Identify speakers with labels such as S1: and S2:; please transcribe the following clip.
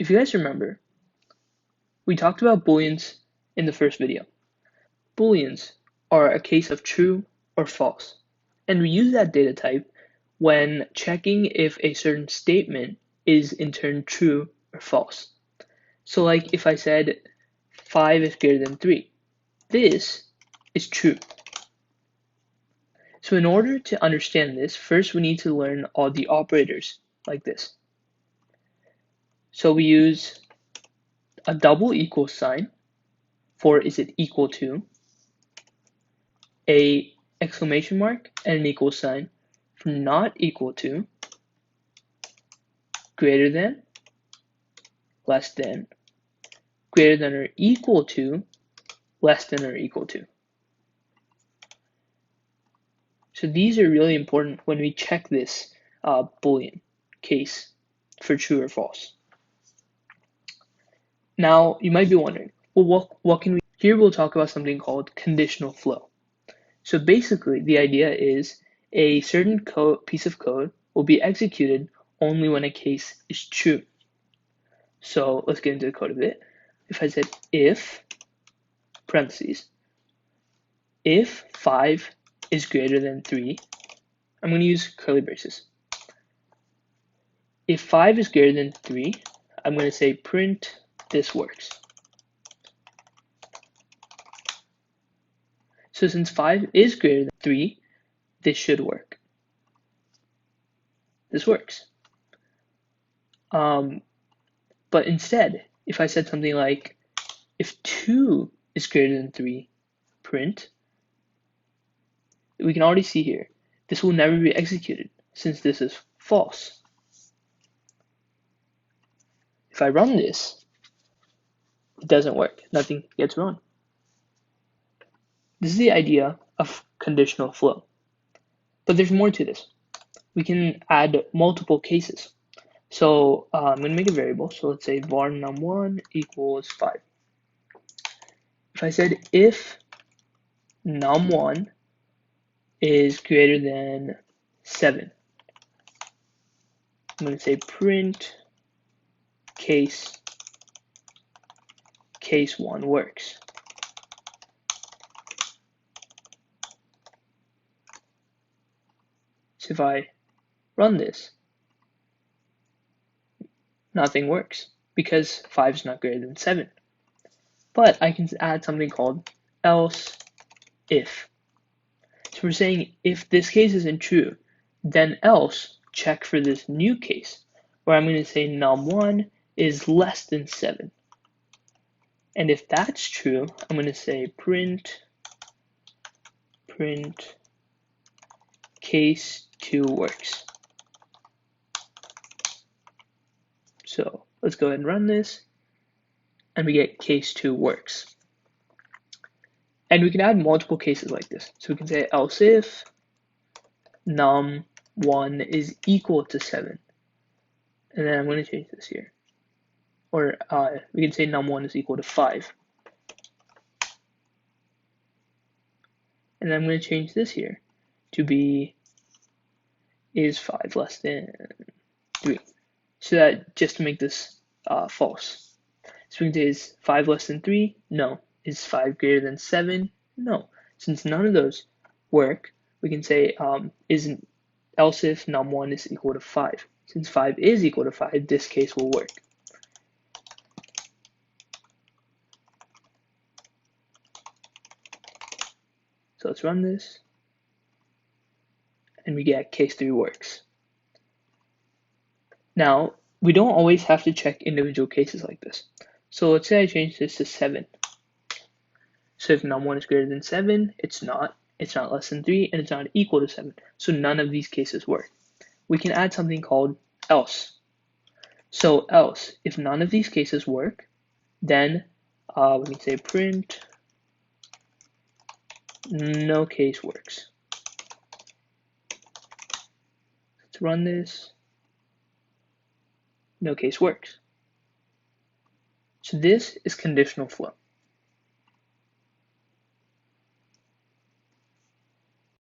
S1: If you guys remember, we talked about booleans in the first video. Booleans are a case of true or false, and we use that data type when checking if a certain statement is in turn true or false. So like if I said 5 is greater than 3, this is true. So in order to understand this, first we need to learn all the operators like this. So we use a double equal sign for is it equal to, a exclamation mark and an equal sign for not equal to, greater than, less than, greater than or equal to, less than or equal to. So these are really important when we check this Boolean case for true or false. Now you might be wondering, well, what can we? Here we'll talk about something called conditional flow. So basically, the idea is a certain piece of code will be executed only when a case is true. So let's get into the code a bit. If I said if, parentheses, if 5 is greater than 3, I'm going to use curly braces. If 5 is greater than 3, I'm going to say print this works. So since 5 is greater than 3, this should work. This works. But instead, if I said something like, if 2 is greater than 3, print, we can already see here, this will never be executed since this is false. If I run this, it doesn't work. Nothing gets run. This is the idea of conditional flow. But there's more to this. We can add multiple cases. So I'm going to make a variable. So let's say var num1 equals 5. If I said if num1 is greater than 7, I'm going to say print case 1 works. So if I run this, nothing works because 5 is not greater than 7. But I can add something called else if. So we're saying if this case isn't true, then else check for this new case where I'm going to say num1 is less than 7. And if that's true, I'm going to say print case 2 works. So let's go ahead and run this, and we get case 2 works. And we can add multiple cases like this. So we can say else if num1 is equal to 7. And then I'm going to change this here. Or we can say num1 is equal to 5. And then I'm going to change this here to be is 5 less than 3. So that just to make this false. So we can say is 5 less than 3? No. Is 5 greater than 7? No. Since none of those work, we can say isn't else if num1 is equal to 5. Since 5 is equal to 5, this case will work. So let's run this, and we get case 3 works. Now, we don't always have to check individual cases like this. So let's say I change this to 7. So if num1 is greater than 7, it's not less than 3, and it's not equal to 7. So none of these cases work. We can add something called else. So else, if none of these cases work, then we can say print no case works. Let's run this. No case works. So this is conditional flow.